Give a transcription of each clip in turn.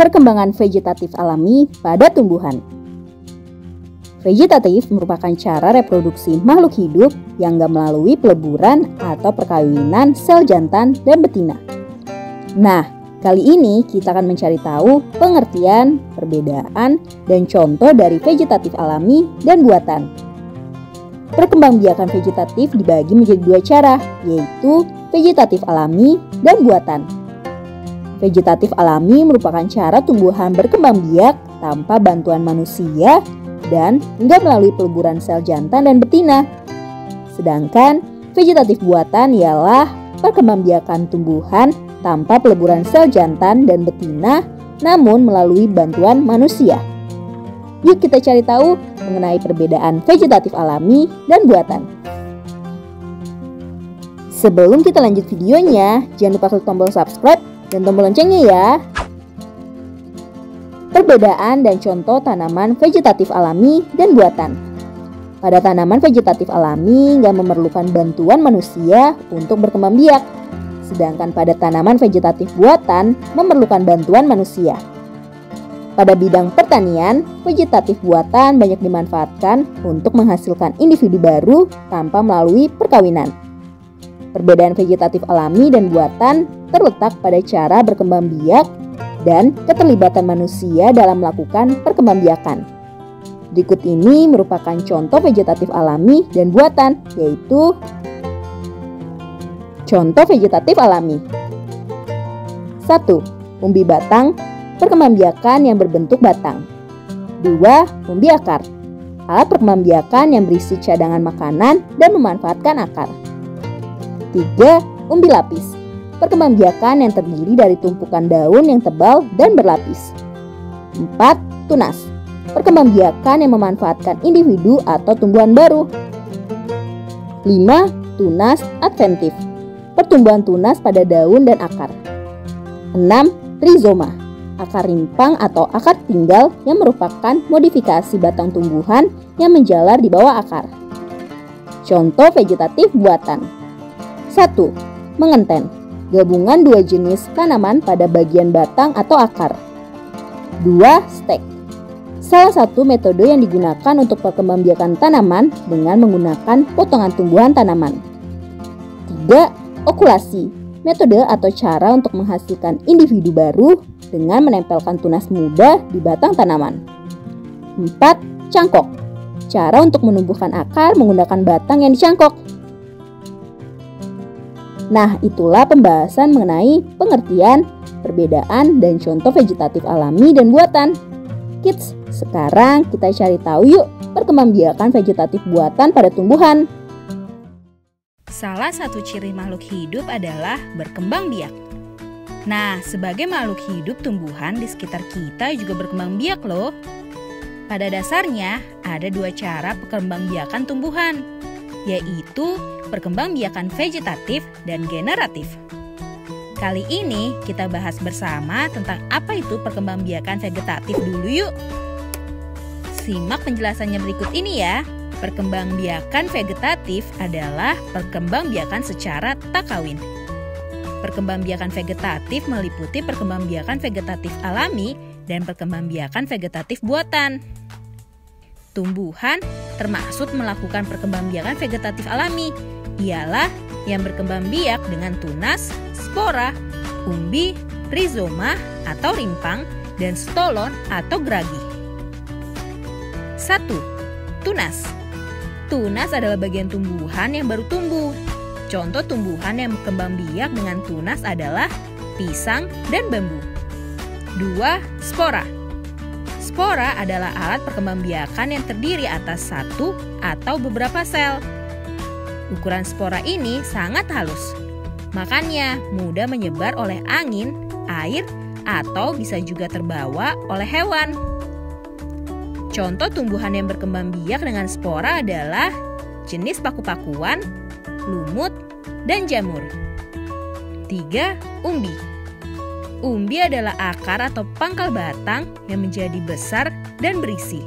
Perkembangan vegetatif alami pada tumbuhan. Vegetatif merupakan cara reproduksi makhluk hidup yang gak melalui peleburan atau perkawinan sel jantan dan betina. Nah, kali ini kita akan mencari tahu pengertian, perbedaan, dan contoh dari vegetatif alami dan buatan. Perkembangbiakan vegetatif dibagi menjadi dua cara, yaitu vegetatif alami dan buatan. Vegetatif alami merupakan cara tumbuhan berkembang biak tanpa bantuan manusia dan enggak melalui peleburan sel jantan dan betina. Sedangkan vegetatif buatan ialah perkembangbiakan tumbuhan tanpa peleburan sel jantan dan betina namun melalui bantuan manusia. Yuk kita cari tahu mengenai perbedaan vegetatif alami dan buatan. Sebelum kita lanjut videonya, jangan lupa klik tombol subscribe dan tombol loncengnya ya. Perbedaan dan contoh tanaman vegetatif alami dan buatan. Pada tanaman vegetatif alami nggak memerlukan bantuan manusia untuk berkembang biak. Sedangkan pada tanaman vegetatif buatan memerlukan bantuan manusia. Pada bidang pertanian, vegetatif buatan banyak dimanfaatkan untuk menghasilkan individu baru tanpa melalui perkawinan. Perbedaan vegetatif alami dan buatan terletak pada cara berkembang biak dan keterlibatan manusia dalam melakukan perkembangbiakan. Berikut ini merupakan contoh vegetatif alami dan buatan, yaitu contoh vegetatif alami. 1. Umbi batang, perkembangbiakan yang berbentuk batang. 2. Umbi akar, alat perkembangbiakan yang berisi cadangan makanan dan memanfaatkan akar. 3. Umbi lapis, perkembangbiakan yang terdiri dari tumpukan daun yang tebal dan berlapis. 4. Tunas, perkembangbiakan yang memanfaatkan individu atau tumbuhan baru. 5. Tunas adventif, pertumbuhan tunas pada daun dan akar. 6. Rizoma, akar rimpang atau akar tinggal yang merupakan modifikasi batang tumbuhan yang menjalar di bawah akar. Contoh vegetatif buatan. 1. Mengenten, gabungan dua jenis tanaman pada bagian batang atau akar. 2. Stek, salah satu metode yang digunakan untuk perkembangbiakan tanaman dengan menggunakan potongan tumbuhan tanaman. 3. Okulasi, metode atau cara untuk menghasilkan individu baru dengan menempelkan tunas muda di batang tanaman. 4. Cangkok, cara untuk menumbuhkan akar menggunakan batang yang dicangkok. Nah, itulah pembahasan mengenai pengertian, perbedaan, dan contoh vegetatif alami dan buatan. Kids, sekarang kita cari tahu yuk perkembangbiakan vegetatif buatan pada tumbuhan. Salah satu ciri makhluk hidup adalah berkembang biak. Nah, sebagai makhluk hidup, tumbuhan di sekitar kita juga berkembang biak loh. Pada dasarnya, ada dua cara perkembangbiakan tumbuhan, yaitu perkembangbiakan vegetatif dan generatif. Kali ini kita bahas bersama tentang apa itu perkembangbiakan vegetatif dulu yuk. Simak penjelasannya berikut ini ya. Perkembangbiakan vegetatif adalah perkembangbiakan secara tak kawin. Perkembangbiakan vegetatif meliputi perkembangbiakan vegetatif alami dan perkembangbiakan vegetatif buatan. Tumbuhan termaksud melakukan perkembangbiakan vegetatif alami ialah yang berkembang biak dengan tunas, spora, umbi, rizoma atau rimpang, dan stolon atau geragi. 1. Tunas. Tunas adalah bagian tumbuhan yang baru tumbuh. Contoh tumbuhan yang berkembang biak dengan tunas adalah pisang dan bambu. 2. Spora. Spora adalah alat perkembangbiakan yang terdiri atas satu atau beberapa sel. Ukuran spora ini sangat halus, makanya mudah menyebar oleh angin, air, atau bisa juga terbawa oleh hewan. Contoh tumbuhan yang berkembang biak dengan spora adalah jenis paku-pakuan, lumut, dan jamur. 3. Umbi. Umbi adalah akar atau pangkal batang yang menjadi besar dan berisi.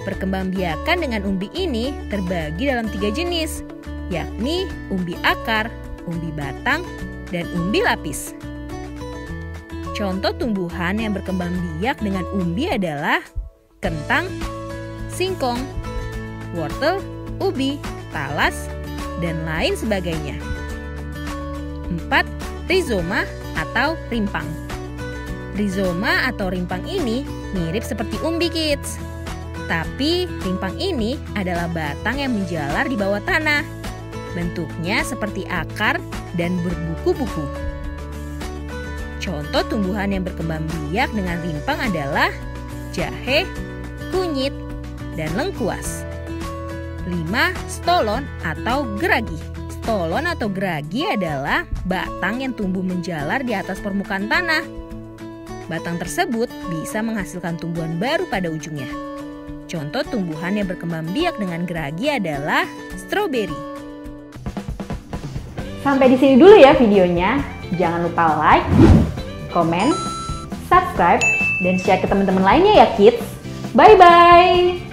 Perkembangbiakan dengan umbi ini terbagi dalam 3 jenis, yakni umbi akar, umbi batang, dan umbi lapis. Contoh tumbuhan yang berkembang biak dengan umbi adalah kentang, singkong, wortel, ubi, talas, dan lain sebagainya. 4. Rizoma atau rimpang. Rizoma atau rimpang ini mirip seperti umbi, kids. Tapi rimpang ini adalah batang yang menjalar di bawah tanah. Bentuknya seperti akar dan berbuku-buku. Contoh tumbuhan yang berkembang biak dengan rimpang adalah jahe, kunyit, dan lengkuas. 5. Stolon atau geragi. Stolon atau geragi adalah batang yang tumbuh menjalar di atas permukaan tanah. Batang tersebut bisa menghasilkan tumbuhan baru pada ujungnya. Contoh tumbuhan yang berkembang biak dengan geragi adalah stroberi. Sampai di sini dulu ya videonya. Jangan lupa like, komen, subscribe, dan share ke teman-teman lainnya ya kids. Bye-bye!